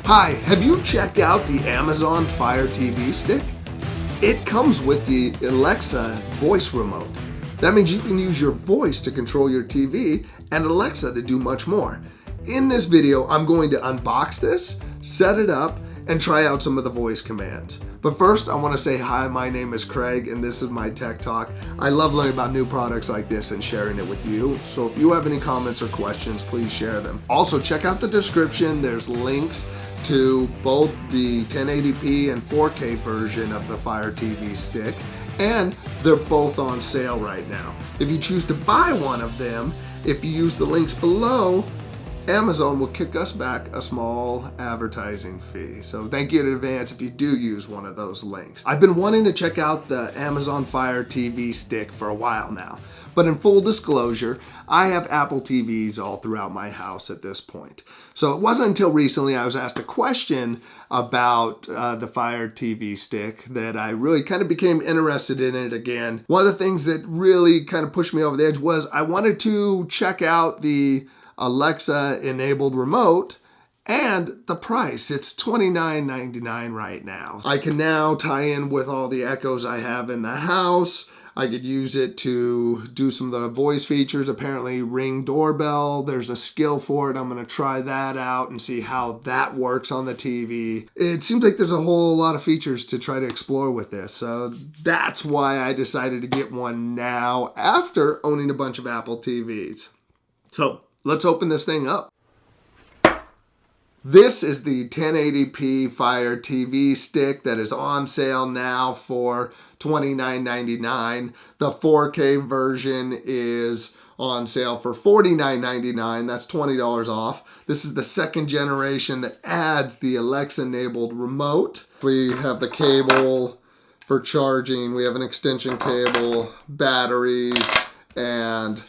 Hi, have you checked out the Amazon Fire TV Stick? It comes with the Alexa voice remote. That means you can use your voice to control your TV and Alexa to do much more. In this video, I'm going to unbox this, set it up, and try out some of the voice commands. But first, I want to say hi, my name is Craig, and this is my Tech Talk. I love learning about new products like this and sharing it with you. So if you have any comments or questions, please share them. Also, check out the description. There's links to both the 1080p and 4K version of the Fire TV Stick, and they're both on sale right now. If you choose to buy one of them, if you use the links below, Amazon will kick us back a small advertising fee. So thank you in advance if you do use one of those links. I've been wanting to check out the Amazon Fire TV Stick for a while now, but in full disclosure, I have Apple TVs all throughout my house at this point. So it wasn't until recently I was asked a question about the Fire TV Stick that I really kind of became interested in it again. One of the things that really kind of pushed me over the edge was I wanted to check out the Alexa enabled remote and the price. It's $29.99 right now. I can now tie in with all the Echoes I have in the house. I could use it to do some of the voice features. Apparently Ring doorbell, there's a skill for it. I'm gonna try that out and see how that works on the TV. It seems like there's a whole lot of features to try to explore with this. So that's why I decided to get one now after owning a bunch of Apple TVs. So let's open this thing up. This is the 1080p Fire TV Stick that is on sale now for $29.99. The 4K version is on sale for $49.99. That's $20 off. This is the second generation that adds the Alexa enabled remote. We have the cable for charging. We have an extension cable, batteries, and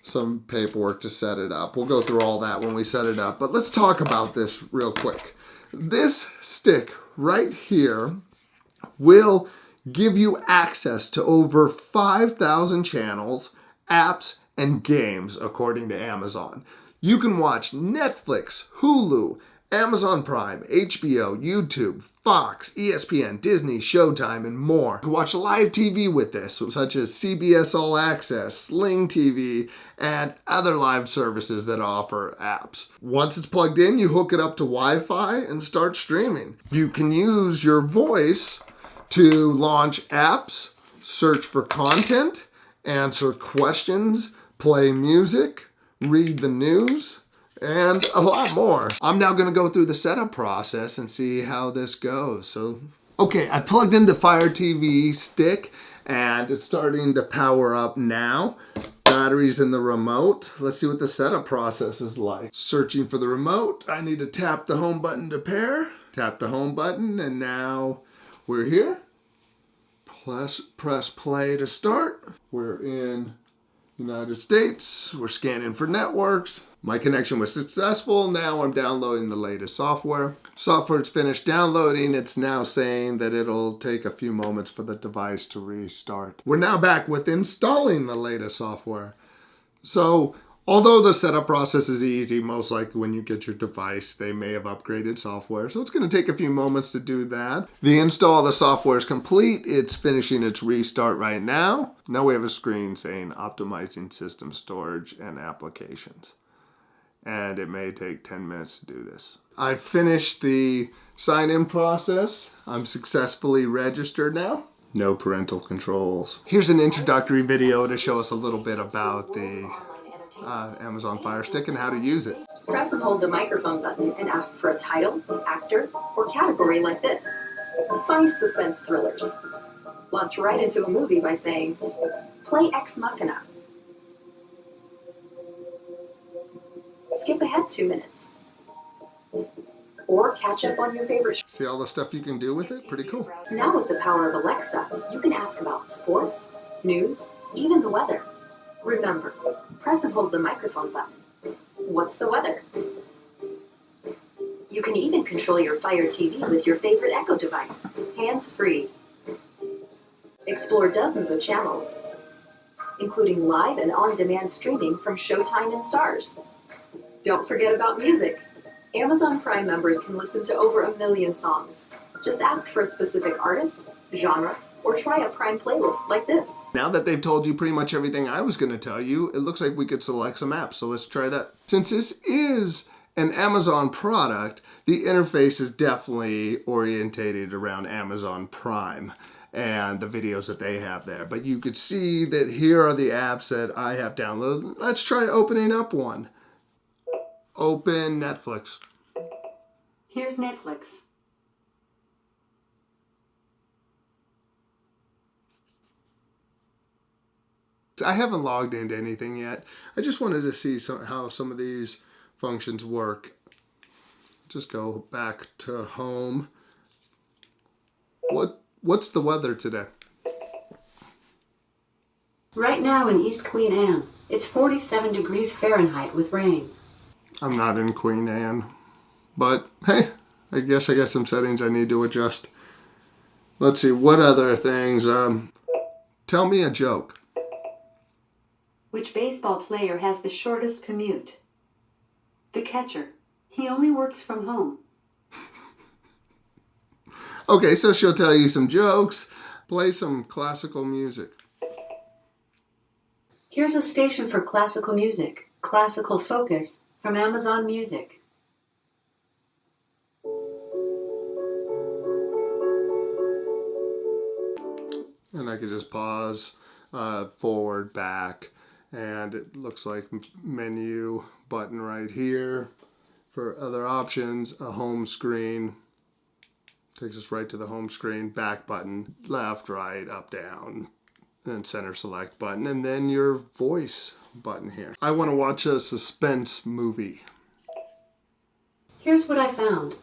some paperwork to set it up. We'll go through all that when we set it up, but let's talk about this real quick. This stick right here will give you access to over 5,000 channels, apps, and games, according to Amazon. You can watch Netflix, Hulu, Amazon Prime, HBO, YouTube, Fox, ESPN, Disney, Showtime, and more. You can watch live TV with this, such as CBS All Access, Sling TV, and other live services that offer apps. Once it's plugged in, you hook it up to Wi-Fi and start streaming. You can use your voice to launch apps, search for content, answer questions, play music, read the news, and a lot more. I'm now gonna go through the setup process and see how this goes. So, okay, I plugged in the Fire TV Stick and it's starting to power up now. Batteries in the remote. Let's see what the setup process is like. Searching for the remote. I need to tap the home button to pair. Tap the home button and now we're here. Press play to start. We're in United States. We're scanning for networks. My connection was successful. Now I'm downloading the latest software. Software's finished downloading. It's now saying that it'll take a few moments for the device to restart. We're now back with installing the latest software. So, although the setup process is easy, most likely when you get your device, they may have upgraded software. So it's going to take a few moments to do that. The install of the software is complete. It's finishing its restart right now. Now we have a screen saying optimizing system storage and applications. And it may take 10 minutes to do this. I finished the sign-in process. I'm successfully registered now. No parental controls. Here's an introductory video to show us a little bit about the Amazon Fire Stick and how to use it. Press and hold the microphone button and ask for a title, actor, or category like this. Find suspense thrillers. Launch right into a movie by saying, "Play Ex Machina." Skip ahead 2 minutes. Or catch up on your favorite. See all the stuff you can do with it? Pretty cool. Now with the power of Alexa, you can ask about sports, news, even the weather. Remember, press and hold the microphone button. What's the weather? You can even control your Fire TV with your favorite Echo device, hands-free. Explore dozens of channels, including live and on-demand streaming from Showtime and Starz. Don't forget about music. Amazon Prime members can listen to over 1 million songs. Just ask for a specific artist, genre, or try a Prime playlist like this. Now that they've told you pretty much everything I was going to tell you, it looks like we could select some apps. So let's try that. Since this is an Amazon product, the interface is definitely orientated around Amazon Prime and the videos that they have there. But you could see that here are the apps that I have downloaded. Let's try opening up one. Open Netflix. Here's Netflix. I haven't logged into anything yet. I just wanted to see how some of these functions work. Just go back to home. What's the weather today? Right now in East Queen Anne, it's 47 degrees Fahrenheit with rain. I'm not in Queen Anne, but hey, I guess I got some settings I need to adjust. Let's see, what other things? Tell me a joke. Which baseball player has the shortest commute? The catcher. He only works from home. Okay, so she'll tell you some jokes. Play some classical music. Here's a station for classical music, Classical Focus, from Amazon Music. And I could just pause, forward, back, and it looks like menu button right here. For other options, a home screen. Takes us right to the home screen, back button, left, right, up, down, and center select button, and then your voice button here. I want to watch a suspense movie. Here's what I found.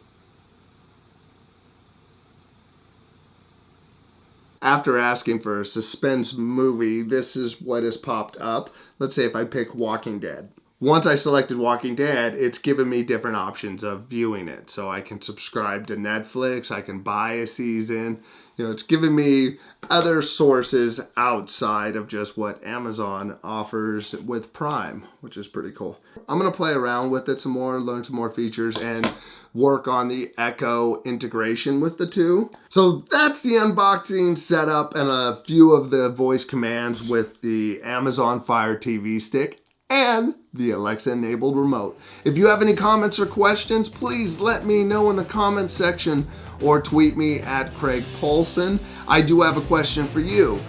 After asking for a suspense movie, this is what has popped up. Let's say if I pick Walking Dead. Once I selected Walking Dead, it's given me different options of viewing it. So I can subscribe to Netflix, I can buy a season. You know, it's giving me other sources outside of just what Amazon offers with Prime, which is pretty cool. I'm gonna play around with it some more, learn some more features, and work on the Echo integration with the two. So that's the unboxing setup and a few of the voice commands with the Amazon Fire TV Stick and the Alexa enabled remote. If you have any comments or questions, please let me know in the comments section or tweet me at Craig Paulson. I do have a question for you.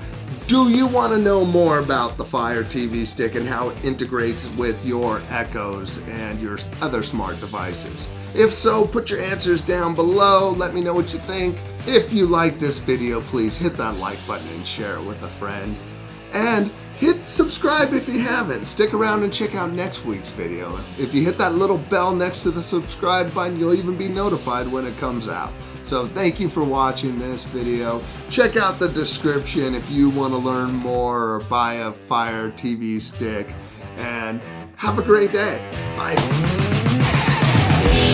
Do you want to know more about the Fire TV Stick and how it integrates with your Echoes and your other smart devices? If so, put your answers down below. Let me know what you think. If you like this video, please hit that like button and share it with a friend. And hit subscribe if you haven't. Stick around and check out next week's video. If you hit that little bell next to the subscribe button, you'll even be notified when it comes out. So thank you for watching this video. Check out the description if you want to learn more or buy a Fire TV Stick. And have a great day. Bye.